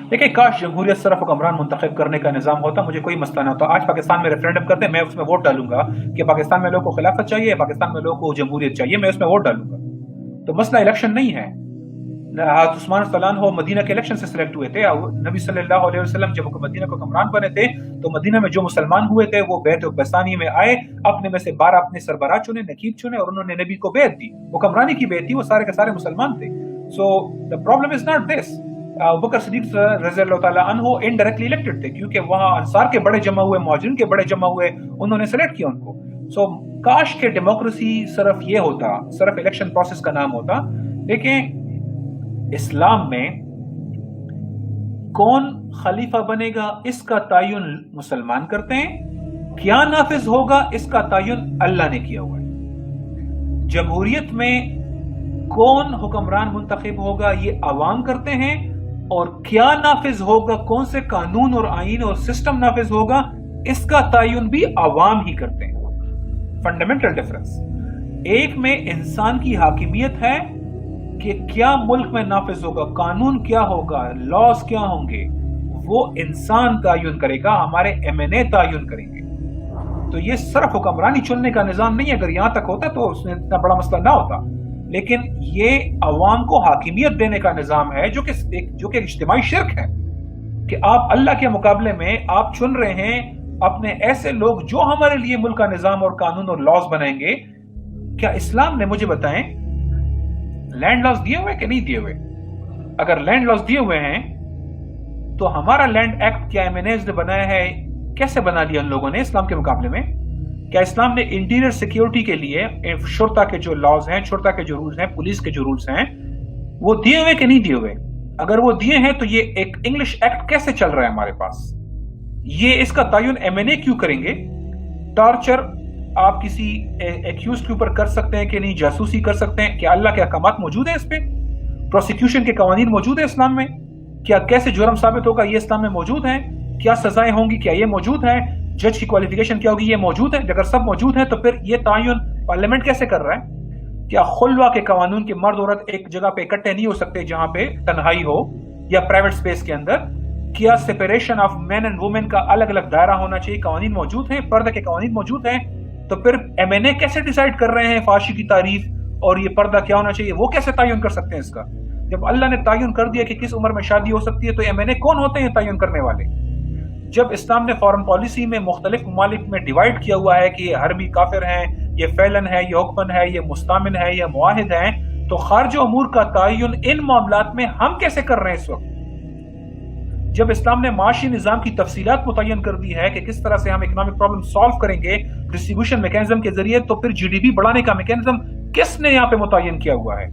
देखिए काश जमहूरियत सिर्फ हुक्मरान मुंतखब करने का निज़ाम होता, मुझे कोई मसला ना होता। आज पाकिस्तान में रेफरेंडम करते हैं, मैं उसमें वोट डालूंगा कि पाकिस्तान में लोगों को खिलाफत चाहिए, पाकिस्तान में लोगों को जमहूरियत चाहिए, मैं उसमें वोट डालूंगा। तो मसला इलेक्शन नहीं है। उस्मान सलान हो मदीना के इलेक्शन से सिलेक्ट हुए थे। नबी सल्लल्लाहु अलैहि वसल्लम जब मदीना को हुक्मरान बने थे तो मदीना में जो मुसलमान हुए थे वो बैत बस्तानी में आए, अपने में से 12 अपने सरबराह चुने, नकीब चुने और उन्होंने नबी को बैत दी। हुक्मरानी की बैत थी, वो सारे के सारे मुसलमान थे। So the problem is not this. बकर सिद्दीक रज़ियल्लाहु ताला अन्हु इनडायरेक्टली इलेक्टेड थे क्योंकि वहां अंसार के बड़े जमा हुए, मुहाजिरीन के बड़े जमा हुए, उन्होंने सेलेक्ट किया उनको। सो काश के डेमोक्रेसी सिर्फ ये होता, सिर्फ इलेक्शन प्रोसेस का नाम होता। लेकिन इस्लाम में कौन खलीफा बनेगा इसका तयन मुसलमान करते हैं, क्या नाफिज होगा इसका तयन अल्लाह ने किया हुआ है। जमहूरियत में कौन हुक्मरान मुंतखब होगा ये अवाम करते हैं, और क्या नाफिज होगा, कौन से कानून और आईन और सिस्टम नाफिज होगा इसका तयन भी अवाम ही करते हैं। Fundamental difference. एक में इंसान की हाकिमियत है कि क्या मुल्क में नाफिज होगा, कानून क्या होगा, लॉज क्या होंगे, वो इंसान तयन करेगा, हमारे MNA तयन करेंगे। तो ये सिर्फ हुक्मरानी चुनने का निजाम नहीं है। अगर यहां तक होता तो उसमें इतना बड़ा मसला ना होता। लेकिन ये अवाम को हाकिमियत देने का निजाम है जो कि इज्तिमाई शिर्क है कि आप अल्लाह के मुकाबले में आप चुन रहे हैं अपने ऐसे लोग जो हमारे लिए मुल्क का निजाम और कानून और लॉज बनाएंगे। क्या इस्लाम ने, मुझे बताएं, लैंड लॉज दिए हुए कि नहीं दिए हुए? अगर लैंड लॉज दिए हुए हैं तो हमारा लैंड एक्ट क्या MNAs ने बनाया है, कैसे बना लिया उन लोगों ने इस्लाम के मुकाबले में? क्या इस्लाम ने इंटीरियर सिक्योरिटी के लिए शुरता के जो लॉज हैं, शुरता के जो रूल्स हैं, पुलिस के जो रूल्स हैं, वो दिए हुए कि नहीं दिए हुए? अगर वो दिए हैं तो ये एक इंग्लिश एक्ट कैसे चल रहा है हमारे पास? ये इसका तयन MNA क्यों करेंगे? टॉर्चर आप किसी एक्यूज के ऊपर कर सकते हैं कि नहीं? जासूसी कर सकते हैं? क्या अल्लाह के अहकामात मौजूद है इस पे? प्रोसिक्यूशन के कवानीन मौजूद है इस्लाम में? क्या कैसे जुर्म साबित होगा ये इस्लाम में मौजूद है? क्या सजाएं होंगी, क्या ये मौजूद है? जज की क्वालिफिकेशन क्या होगी, ये मौजूद है? अगर सब मौजूद है तो फिर ये तयन पार्लियामेंट कैसे कर रहा है? क्या खुलवा के कानून के मर्द औरत एक जगह पे इकट्ठे नहीं हो सकते जहां पे तन्हाई हो या प्राइवेट स्पेस के अंदर? क्या separation of main and women का अलग अलग दायरा होना चाहिए? कानून मौजूद है, पर्दा के कानून मौजूद है। तो फिर MNA कैसे डिसाइड कर रहे हैं फांसी की तारीफ और ये पर्दा क्या होना चाहिए, वो कैसे तयन कर सकते हैं इसका? जब अल्लाह ने तयन कर दिया कि किस उम्र में शादी हो सकती है तो MNA कौन होते हैं तयन करने वाले? जब इस्लाम ने फॉरेन पॉलिसी में मुख्तलिफ ममालिक में डिवाइड किया हुआ है कि ये हरबी काफिर हैं, ये फैलन है, ये हुक्मन है, ये मुस्तामिन है, ये मुआहिद है, तो खारज अमूर का तयन इन मामलात में हम कैसे कर रहे हैं इस वक्त? जब इस्लाम ने माशी निज़ाम की तफसीलात मुतय्यन कर दी है कि किस तरह से हम इकोनॉमिक प्रॉब्लम सॉल्व करेंगे डिस्ट्रीब्यूशन मैकेनिज्म के जरिए, तो फिर GDP बढ़ाने का मैकेनिज्म किसने यहाँ पे मुतय्यन किया हुआ है?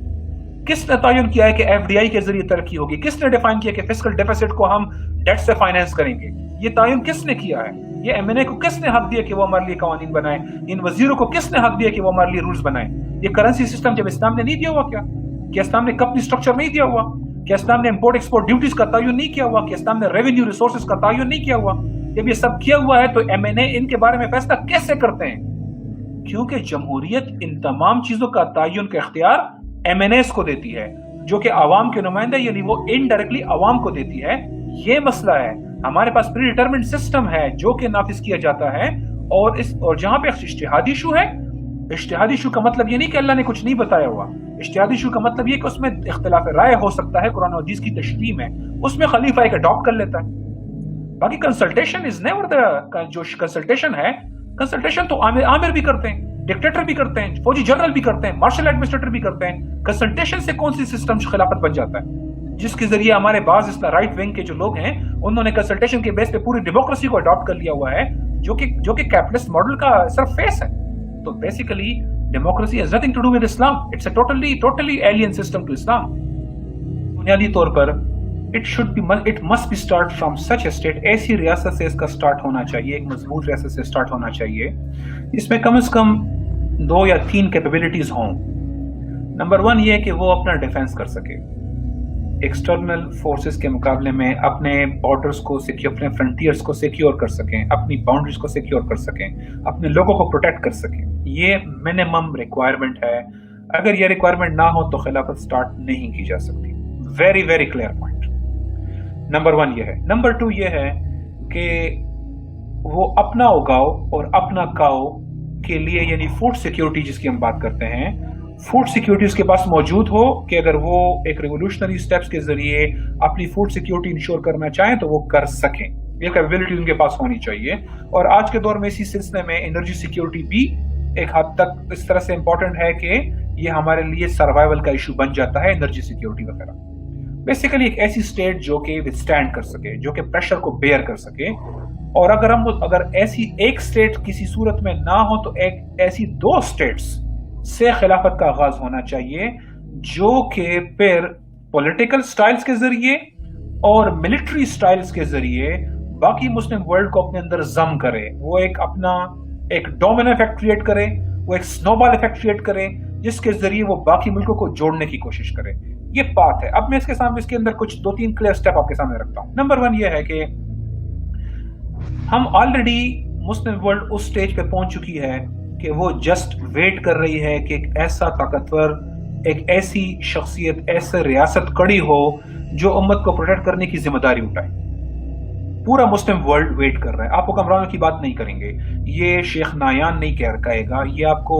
किसने तयन किया है कि FDI के जरिए तरक्की होगी? किसने डिफाइन किया कि फिस्कल डेफिसिट को हम डेट से फाइनेंस करेंगे? ये तयन किसने किया है? ये MNA को किसने हक दिया कि वो हमारे लिए कानून बनाए? इन वजीरों को किसने हक दिया कि वो हमारे लिए रूल्स बनाए? ये करेंसी सिस्टम जब इस्लाम ने नहीं दिया हुआ, क्या इस्लाम ने कंपनी स्ट्रक्चर नहीं दिया हुआ? क्या इस्लाम ने इंपोर्ट एक्सपोर्ट ड्यूटीज का तयन नहीं किया हुआ? क्या इस्लाम ने रेवेन्यू रिसोर्सेज का तयन नहीं किया हुआ? जब ये सब किया हुआ है तो MNA इनके बारे में फैसला कैसे करते हैं? क्योंकि जमहूरियत इन तमाम चीजों का तयन का इख्तियार MNAs को देती है, जो कि आवाम के नुमाइंदे, यानी वो इनडायरेक्टली आवाम को देती है। ये मसला है। हमारे पास प्री डिटरमिन्ड सिस्टम है जो कि नाफिज किया जाता है, और जहां पे इज्तिहादी इशू है, इज्तिहादी इशू का मतलब ये नहीं कि अल्लाह ने कुछ नहीं बताया हुआ। इज्तिहादी इशू का मतलब ये कि उसमें इख्तिलाफ राय हो सकता है, कुरान और हदीस की तशरीह में, उसमें खलीफा एक अडॉप्ट कर लेता है। बाकी कंसल्टेशन इज नेवर द, जो कंसल्टेशन है, कंसल्टेशन तो आमिर भी करते हैं, डिक्टेटर भी करते हैं, फौजी जनरल भी करते हैं, मार्शल एडमिनिस्ट्रेटर भी करते हैं। कंसल्टेशन से कौन सी सिस्टम खिलाफत बन जाता है? जिसके जरिए हमारे बाज इस राइट विंग के जो लोग हैं उन्होंने कंसल्टेशन के बेस पे पूरी डेमोक्रेसी को अडॉप्ट कर लिया हुआ है, जो कि कैपिटलिस्ट मॉडल का सिर्फ फेस है। तो basically democracy has nothing to do with Islam, it's a totally alien system to Islam. बुनियादी तौर पर it must be start from such a state, ऐसी रियासत से इसका स्टार्ट होना चाहिए, एक मजबूत रियासत से स्टार्ट होना चाहिए, इसमें कम से कम 2 या 3 कैपेबिलिटीज हों। नंबर 1 ये है कि वो अपना डिफेंस कर सके, एक्सटर्नल फोर्सेस के मुकाबले में अपने बॉर्डर्स को सिक्योर, अपने फ्रंटियर्स को सिक्योर कर सकें, अपनी बाउंड्रीज को सिक्योर कर सकें, अपने लोगों को प्रोटेक्ट कर सकें। ये मिनिमम रिक्वायरमेंट है। अगर ये रिक्वायरमेंट ना हो तो खिलाफत स्टार्ट नहीं की जा सकती। Very very clear point. Number 1 یہ ہے. نمبر 2 یہ ہے کہ وہ اپنا اگاؤ اور اپنا کاؤ کے لیے یعنی فوڈ سیکیورٹی جس کی ہم بات کرتے ہیں، فوڈ سیکیورٹی اس کے پاس موجود ہو کہ اگر وہ ایک ریولوشنری سٹیپس کے ذریعے اپنی فوڈ سیکیورٹی انشور کرنا چاہیں تو وہ کر سکیں. یہ کیپیبلٹی ان کے پاس ہونی چاہیے. اور آج کے دور میں اسی سلسلے میں انرجی سیکیورٹی بھی ایک حد تک اس طرح سے امپورٹنٹ ہے کہ یہ ہمارے لیے سروائیول کا ایشو بن جاتا ہے، انرجی سیکیورٹی وغیرہ. بیسیکلی ایک ایسی اسٹیٹ جو کہ وithstand کر سکے، جو کہ پریشر کو بیئر کر سکے. اور اگر ایسی ایک اسٹیٹ کسی صورت میں نہ ہو تو ایسی 2 اسٹیٹس سے خلافت کا آغاز ہونا چاہیے جو کہ پھر پولیٹیکل سٹائلز کے ذریعے اور ملٹری سٹائلز کے ذریعے باقی مسلم ورلڈ کو اپنے اندر ضم کرے. وہ ایک ڈومینو ایفیکٹ کریٹ کرے، وہ ایک سنوبال ایفیکٹ کریٹ کرے جس کے ذریعے وہ باقی ملکوں کو جوڑنے کی کوشش کرے. یہ بات ہے. اب میں اس کے اندر کچھ 2-3 کلیئر سٹیپ آپ کے سامنے رکھتا ہوں. نمبر 1 یہ ہے کہ ہم آلریڈی مسلم ورلڈ اس سٹیج پہ پہنچ چکی ہے کہ وہ جسٹ ویٹ کر رہی ہے کہ ایک ایسا طاقتور، ایک ایسی شخصیت، ایسے ریاست کڑی ہو جو امت کو پروٹیکٹ کرنے کی ذمہ داری اٹھائے. پورا مسلم ورلڈ ویٹ کر رہا ہے. آپ حکمرانوں کی بات نہیں کریں گے، یہ شیخ نایان نہیں کہے گا، یہ آپ کو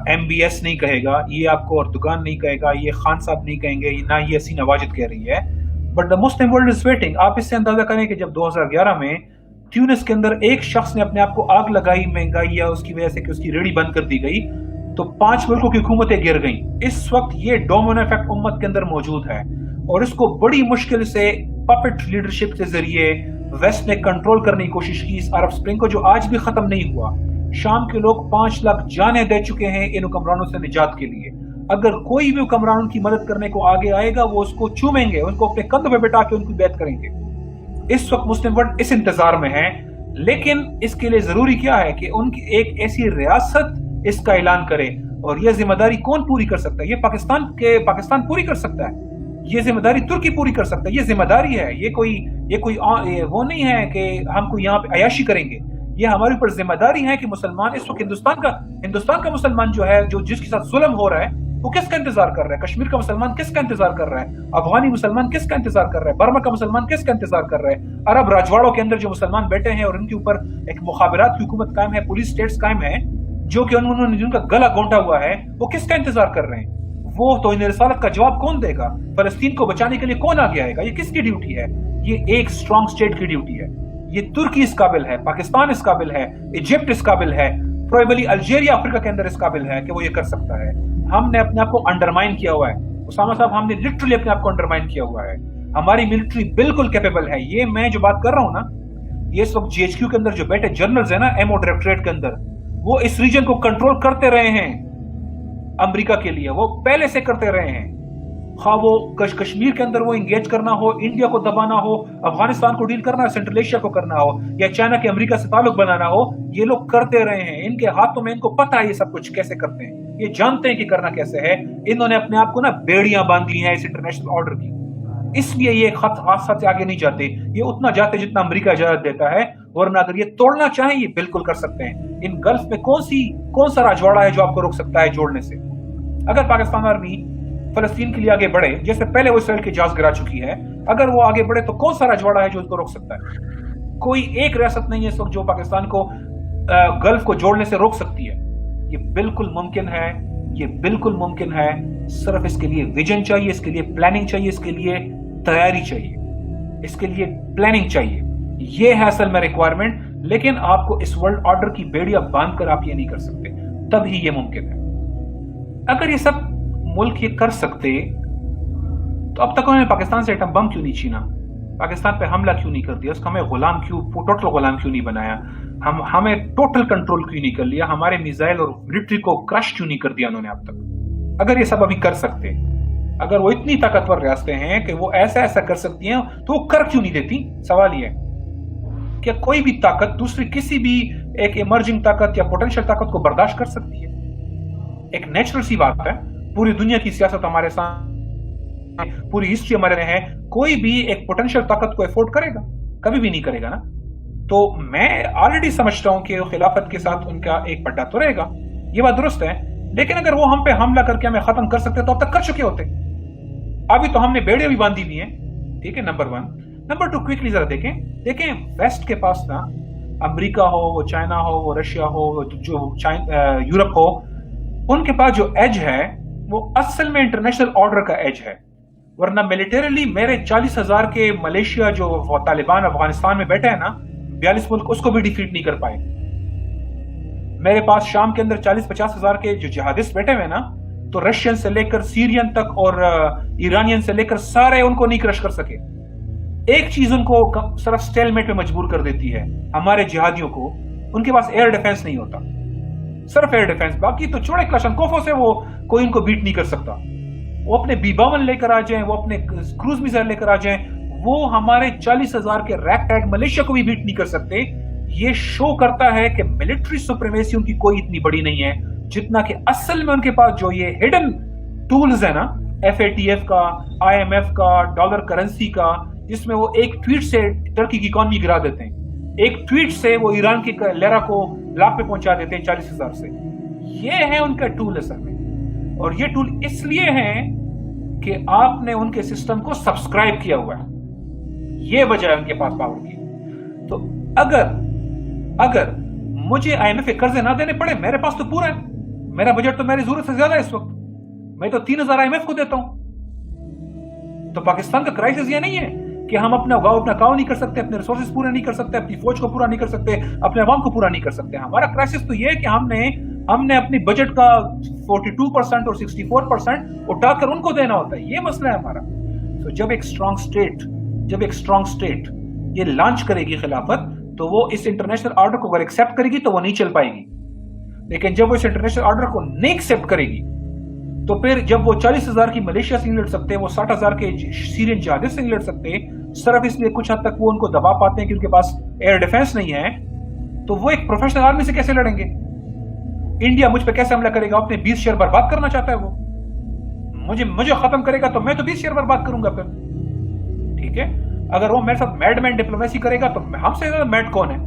ایم بی ایس نہیں کہے گا، یہ آپ کو اردگان نہیں کہے گا، یہ خان صاحب نہیں کہیں گے، نہ یہ حسین واجد کہہ رہی ہے. But the Muslim world is waiting. آپ اس سے اندازہ کریں کہ جب 2011 میں تیونس کے اندر ایک شخص نے اپنے آپ کو آگ لگائی مہنگائی یا اس کی وجہ سے کہ اس کی ریڑھی بند کر دی گئی تو 5 ملکوں کی حکومتیں گر گئیں. اس وقت یہ ڈومینو ایفیکٹ امت کے اندر موجود ہے اور اس کو بڑی مشکل سے پپٹ لیڈرشپ کے ذریعے ویسٹ نے کنٹرول کرنے کی کوشش کی اس عرب سپرنگ کو، جو آج بھی ختم نہیں ہوا. شام کے لوگ 5 لاکھ جانیں دے چکے ہیں ان حکمرانوں سے نجات کے لیے. اگر کوئی بھی حکمران ان کی مدد کرنے کو آگے آئے گا وہ اس کو چومیں گے، ان کو اپنے کندھوں پہ بٹھا کے ان کی بیعت کریں گے. اس وقت مسلم ورلڈ اس انتظار میں ہے. لیکن اس کے لیے ضروری کیا ہے کہ ان کی ایک ایسی ریاست اس کا اعلان کرے. اور یہ ذمہ داری کون پوری کر سکتا ہے؟ یہ پاکستان پوری کر سکتا ہے. یہ ذمہ داری ترکی پوری کر سکتا ہے. یہ ذمہ داری ہے. یہ کوئی وہ نہیں ہے کہ ہم کو یہاں پہ عیاشی کریں گے. یہ ہمارے اوپر ذمہ داری ہے کہ مسلمان اس وقت ہندوستان کا مسلمان جو ہے جس کے ساتھ ظلم ہو رہا ہے وہ کس کا انتظار کر رہا ہے؟ کشمیر کا مسلمان کس کا انتظار کر رہا ہے؟ افغانی مسلمان کس کا انتظار کر رہا ہے؟ برما کا مسلمان کس کا انتظار کر رہا ہے؟ عرب راجواڑوں کے اندر جو مسلمان بیٹھے ہیں اور ان کے اوپر ایک مخابرات کی حکومت قائم ہے، پولیس سٹیٹس قائم ہے، جو کہ انہوں نے جن کا گلا گونٹا ہوا ہے، وہ کس کا انتظار کر رہے ہیں؟ وہ توہین رسالت کا جواب کون دے گا؟ فلسطین کو بچانے کے لیے کون آگے آئے گا؟ یہ کس کی ڈیوٹی ہے؟ یہ ایک اسٹرانگ اسٹیٹ کی ڈیوٹی ہے. یہ ترکی اس قابل ہے، پاکستان اس قابل ہے، ایجپٹ اس قابل ہے، پروبیبلی الجیریا افریقہ کے اندر اس قابل ہے کہ وہ یہ کر سکتا ہے. ہم نے اپنے آپ کو انڈرمائن کیا ہوا ہے. اسامہ صاحب، ہم نے لٹرلی اپنے آپ کو انڈرمائن کیا ہوا ہے. ہماری ملٹری بالکل کیپیبل ہے. یہ میں جو بات کر رہا ہوں نا، یہ اس وقت GHQ کے اندر جو بیٹھے جنرلز ہیں نا، ایمو ڈائریکٹوریٹ کے اندر، وہ اس ریجن کو کنٹرول کرتے رہے ہیں. امریکہ کے لیے وہ پہلے سے کرتے رہے ہیں. خواہ وہ کشمیر کے اندر وہ انگیج کرنا ہو، انڈیا کو دبانا ہو، افغانستان کو ڈیل کرنا ہو، سینٹرل ایشیا کو کرنا ہو، یا چائنا کے امریکہ سے تعلق بنانا ہو، یہ لوگ کرتے رہے ہیں. ان کے ہاتھوں میں، ان کو پتہ ہے یہ سب کچھ کیسے کرتے ہیں. یہ جانتے ہیں کہ کرنا کیسے ہے. انہوں نے اپنے آپ کو نا بیڑیاں باندھ لی ہیں اس انٹرنیشنل آرڈر کی. اس لیے یہ خط حادثات سے آگے نہیں جاتے. یہ اتنا جاتے جتنا امریکہ اجازت دیتا ہے، ورنہ اگر یہ توڑنا چاہیں یہ بالکل کر سکتے ہیں. ان گلف میں کون سا راجواڑا ہے جو آپ کو روک سکتا ہے جوڑنے سے؟ اگر پاکستان آرمی فلسطین کے لیے آگے بڑھے، جیسے پہلے وہ اسرائیل کی جہاز گرا چکی ہے، اگر وہ آگے بڑھے تو کون سا راجواڑا ہے جو اس کو روک سکتا ہے؟ کوئی ایک ریاست نہیں ہے اس وقت جو پاکستان کو گلف کو جوڑنے سے روک سکتی ہے. یہ بالکل ممکن ہے. یہ بالکل ممکن ہے. صرف اس کے لیے ویژن چاہیے، اس کے لیے پلاننگ چاہیے، اس کے لیے تیاری چاہیے، اس کے لیے پلاننگ چاہیے. یہ ہے اصل میں ریکوائرمنٹ. لیکن آپ کو اس ورلڈ آرڈر کی بیڑیاں باندھ کر آپ یہ نہیں کر سکتے. تب ہی یہ ممکن ہے. اگر یہ سب ملک یہ کر سکتے تو اب تک انہوں نے پاکستان سے ایٹم بم کیوں نہیں چھینا؟ پاکستان پہ حملہ کیوں نہیں کر دیا؟ اس کو ہمیں ٹوٹل غلام کیوں نہیں بنایا؟ ہمیں ٹوٹل کنٹرول کیوں نہیں کر لیا؟ ہمارے میزائل اور ملٹری کو کرش کیوں نہیں کر دیا انہوں نے اب تک؟ اگر یہ سب ابھی کر سکتے، اگر وہ اتنی طاقتور ریاستیں ہیں کہ وہ ایسا کر سکتی ہیں تو وہ کر کیوں نہیں دیتی؟ سوال یہ ہے کہ کوئی بھی طاقت دوسری کسی بھی ایک ایمرجنگ طاقت یا پوٹینشیل طاقت کو برداشت کر سکتی ہے؟ ایک نیچرل سی بات ہے. پوری دنیا کی سیاست ہمارے سامنے، پوری ہسٹری ہمارے ہے. کوئی بھی ایک پوٹینشیل طاقت کو افورڈ کرے گا؟ کبھی بھی نہیں کرے گا نا. تو میں آلریڈی سمجھتا ہوں کہ خلافت کے ساتھ ان کا ایک پٹا تو رہے گا. یہ بات درست ہے. لیکن اگر وہ ہم پہ حملہ کر کے ہمیں ختم کر سکتے تو اب تک کر چکے ہوتے. ابھی تو ہم نے بیڑیاں بھی باندھی ہوئی ہیں. ٹھیک ہے، نمبر 1. नंबर 2, क्विकली जरा देखें वेस्ट के पास ना, अमेरिका हो, वो चाइना हो, वो रशिया हो, जो यूरोप हो, उनके पास जो एज है वो असल में इंटरनेशनल ऑर्डर का एज है। वरना मिलिटरीली मेरे 40,000 के मलेशिया जो तालिबान अफगानिस्तान में बैठे हैं ना, 42 मुल्क, उसको भी डिफीट नहीं कर पाए। मेरे पास शाम के अंदर 40-50 हजार के जो जिहादिस्ट बैठे हुए हैं ना, तो रशियन से लेकर सीरियन तक और ईरानियन से लेकर सारे उनको नहीं क्रश कर सके। एक चीज उनको सिर्फ स्टेलमेट पे मजबूर कर देती है हमारे जिहादियों को, उनके पास एयर डिफेंस नहीं होता, सिर्फ एयर डिफेंस। बाकी तो छोड़े क्लाशनकोफों से वो कोई उनको बीट नहीं कर सकता। वो अपने B-52 लेकर आ जाएं, वो अपने क्रूज मिसाइल लेकर आ जाएं, वो हमारे 40,000 के रैगटैग मलेशिया को भी बीट नहीं कर सकते। ये शो करता है कि मिलिट्री सुप्रीमेसी उनकी कोई इतनी बड़ी नहीं है, जितना कि असल में उनके पास जो ये हिडन टूल्स है ना, FATF का, IMF का, डॉलर करेंसी का, जिसमें वो एक ट्वीट से टर्की की इकॉनमी गिरा देते हैं, एक ट्वीट से वो ईरान की लेरा को लाख पे पहुंचा देते हैं 40,000 से। ये है उनका टूल असल में, और ये टूल इसलिए है कि आपने उनके सिस्टम को सब्सक्राइब किया हुआ है, ये वजह है उनके पास पावर की। तो अगर मुझे IMF के कर्जे ना देने पड़े, मेरे पास तो पूरा है, मेरा बजट तो मेरी जरूरत से ज्यादा है इस वक्त, मैं तो 3,000 IMF को देता हूं। तो पाकिस्तान का क्राइसिस ये नहीं है कि हम अपना काम नहीं कर सकते, अपने रिसोर्सेज पूरे नहीं कर सकते, अपनी फौज को पूरा नहीं कर सकते, अपने अवाम को पूरा नहीं कर सकते। हमारा क्राइसिस तो ये है कि हमने अपनी बजट का 42% और 64% उठाकर उनको देना होता है, ये मसला है हमारा। तो जब एक स्ट्रॉन्ग स्टेट ये लॉन्च करेगी खिलाफत, तो वो इस इंटरनेशनल ऑर्डर को अगर एक्सेप्ट करेगी तो वो नहीं चल पाएगी। लेकिन जब वो इस इंटरनेशनल ऑर्डर को नहीं एक्सेप्ट करेगी, तो फिर जब वो 40,000 की मलेशिया से नहीं लड़ सकते, वो 60,000 के सीरियन जिहादिस्ट से नहीं लड़ सकते, सिर्फ इसलिए कुछ हद तक वो उनको दबा पाते हैं कि उनके पास एयर डिफेंस नहीं है, तो वो एक प्रोफेशनल आर्मी से कैसे लड़ेंगे? इंडिया मुझ पे कैसे हमला करेगा? अपने 20 शेयर बर्बाद करना चाहता है वो, मुझे खत्म करेगा तो मैं तो 20 शेयर बर्बाद करूंगा फिर, ठीक है? अगर वो मेरे साथ मैडमैन डिप्लोमेसी करेगा तो हमसे ज्यादा मैड कौन है,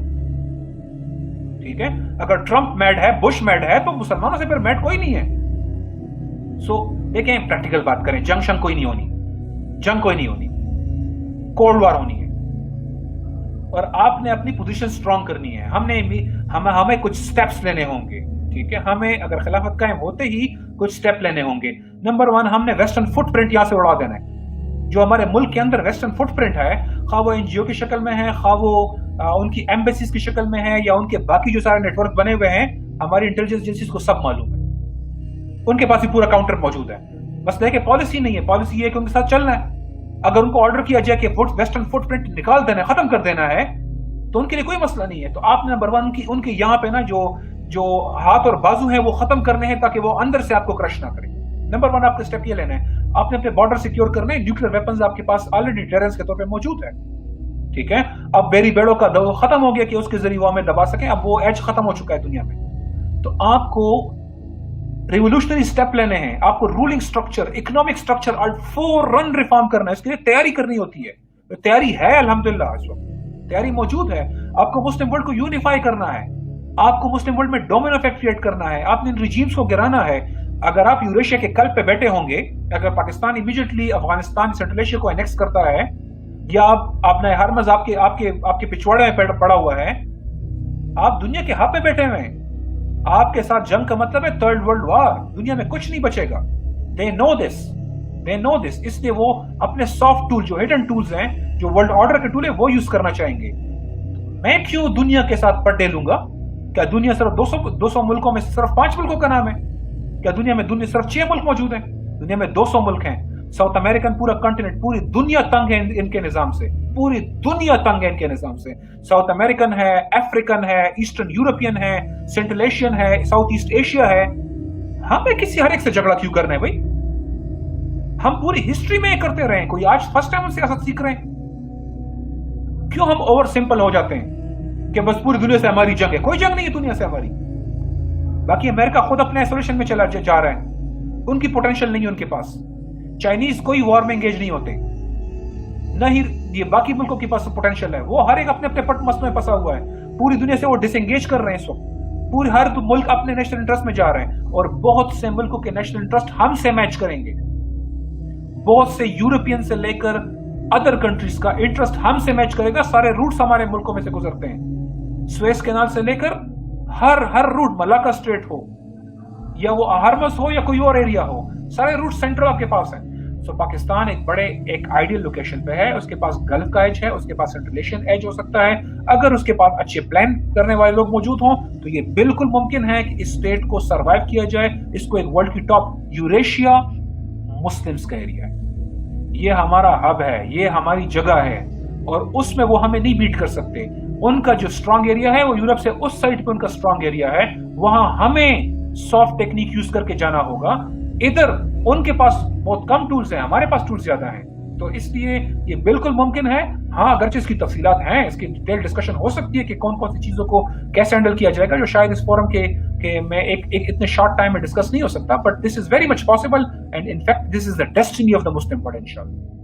ठीक है? अगर ट्रंप मैड है, बुश मैड है, तो मुसलमानों से फिर मैड कोई नहीं है। सो देखें, प्रैक्टिकल बात करें, जंग कोई नहीं होनी, कोल्ड वार होनी है, और आपने अपनी पोजीशन स्ट्रांग करनी है। हमें कुछ स्टेप्स लेने होंगे, ठीक है? हमें अगर खिलाफत कायम होते ही कुछ स्टेप लेने होंगे। नंबर 1, हमने वेस्टर्न फुटप्रिंट यहां से उड़ा देना है। जो हमारे मुल्क के अंदर वेस्टर्न फुटप्रिंट है, खा वो NGO की शक्ल में है, खा वो उनकी एम्बेसीज की शक्ल में है, या उनके बाकी जो सारे नेटवर्क बने हुए हैं, हमारी इंटेलिजेंस एजेंसीज को सब मालूम है, उनके पास भी पूरा काउंटर मौजूद है। बस देखिए, पॉलिसी नहीं है, पॉलिसी ये है कि उनके साथ चलना है। अगर उनको ऑर्डर किया जाए कि वेस्टर्न फुटप्रिंट निकाल देना है, खत्म कर देना है, तो उनके लिए कोई मसला नहीं है। तो आपने नंबर 1 उनके यहाँ पे ना जो हाथ और बाजू है वो खत्म करने हैं, ताकि वो अंदर से आपको क्रश ना करे। नंबर 1 आपका स्टेप ये लेना है, आपने अपने बॉर्डर सिक्योर करना है। न्यूक्लियर वेपन्स आपके पास ऑलरेडी डिटरेंस के तौर पे मौजूद है, ठीक है? अब बेरी बेड़ो का दौर खत्म हो गया कि उसके जरिए वो हमें दबा सके, अब वो एज खत्म हो चुका है दुनिया में। तो आपको रिवोल्यूशनरी स्टेप लेने हैं, आपको रूलिंग स्ट्रक्चर, इकोनॉमिक स्ट्रक्चर फौरन रिफॉर्म करना है। इसके लिए तैयारी करनी होती है, तैयारी है अल्हम्दुलिल्लाह, इस वक्त तैयारी मौजूद है। आपको मुस्लिम वर्ल्ड को यूनिफाई करना है, आपको मुस्लिम वर्ल्ड में डोमिनो इफेक्ट क्रिएट करना है, आपने इन रिजीम्स को गिराना है। अगर आप यूरेशिया के कल्ब पे बैठे होंगे, अगर Pakistan immediately Afghanistan central Asia को एनेक्स करता है, या आपने हरमज आपके पिछवाड़े में पड़ा हुआ है, आप दुनिया के हब पे बैठे हुए हैं, आपके साथ जंग का मतलब है थर्ड वर्ल्ड वॉर, दुनिया में कुछ नहीं बचेगा। दे नो दिस, इसलिए वो अपने सॉफ्ट टूल, जो हिडन टूल्स हैं, जो वर्ल्ड ऑर्डर के टूल है, वो यूज करना चाहेंगे। मैं क्यों दुनिया के साथ पट्टे लूंगा? क्या दुनिया सिर्फ 200 मुल्कों में सिर्फ 5 मुल्कों का नाम है? क्या दुनिया में सिर्फ 6 मुल्क मौजूद हैं? दुनिया में 200 मुल्क हैं। साउथ अमेरिकन पूरा कॉन्टिनेंट, पूरी दुनिया तंग है इनके निजाम से, पूरी दुनिया तंग है इनके निजाम से। साउथ अमेरिकन है, अफ्रीकन है, ईस्टर्न यूरोपियन है, सेंट्रल एशियन है, साउथ ईस्ट एशिया है। हमें किसी हर एक से झगड़ा क्यों करना है भाई? हम पूरी हिस्ट्री में करते रहे, कोई आज फर्स्ट टाइम सियासत सीख रहे हैं? क्यों हम ओवर सिंपल हो जाते हैं कि बस पूरी दुनिया से हमारी जंग है? कोई जंग नहीं है दुनिया से हमारी। बाकी अमेरिका खुद अपने आइसोलेशन में चला जा रहा है, उनकी पोटेंशियल नहीं है उनके पास। चाइनीज कोई वॉर में एंगेज नहीं होते, न ही ये बाकी मुल्कों के पास पोटेंशियल है। वो हर एक अपने अपने पट मस्त में फंसा हुआ है, पूरी दुनिया से वो डिसएंगेज कर रहे हैं इस वक्त। पूरे हर मुल्क अपने नेशनल इंटरेस्ट में जा रहे हैं, और बहुत से मुल्कों के नेशनल इंटरेस्ट हमसे मैच करेंगे। बहुत से यूरोपियन से लेकर अदर कंट्रीज का इंटरेस्ट हमसे मैच करेगा. सारे रूट्स हमारे मुल्कों में से गुजरते हैं, स्वेज कैनाल से लेकर हर रूट, मलाका स्ट्रेट हो या वो हार्मस हो या कोई और एरिया हो, सारे रूट सेंट्रल आपके पास है. सो पाकिस्तान एक आइडियल लोकेशन पे है. उसके पास गल्फ का एज है, उसके पास सेंट्रल एशियन एज हो सकता है. अगर उसके पास अच्छे प्लान करने वाले लोग मौजूद हों तो ये बिल्कुल मुमकिन है कि इस स्टेट को सरवाइव किया जाए. इसको एक वर्ल्ड की टॉप यूरेशिया मुस्लिम्स का एरिया है, ये हमारा हब है, ये हमारी जगह है और उसमें वो हमें नहीं बीट कर सकते. उनका जो स्ट्रांग एरिया है वो यूरोप से उस साइड पे उनका स्ट्रांग एरिया है, वहां हमें सॉफ्ट टेक्निक यूज करके जाना होगा. इधर उनके पास बहुत कम टूल्स हैं, हमारे पास टूल्स ज्यादा हैं. तो इसलिए ये बिल्कुल मुमकिन है. हाँ, अगरचे इसकी तफसीलात हैं, इसकी डिटेल डिस्कशन हो सकती है कि कौन कौन सी चीजों को कैसे हैंडल किया जाएगा, जो शायद इस फोरम के में एक इतने शॉर्ट टाइम में डिस्कस नहीं हो सकता. But this is very much possible and in fact this is the destiny of the Muslim world इंशाल्लाह.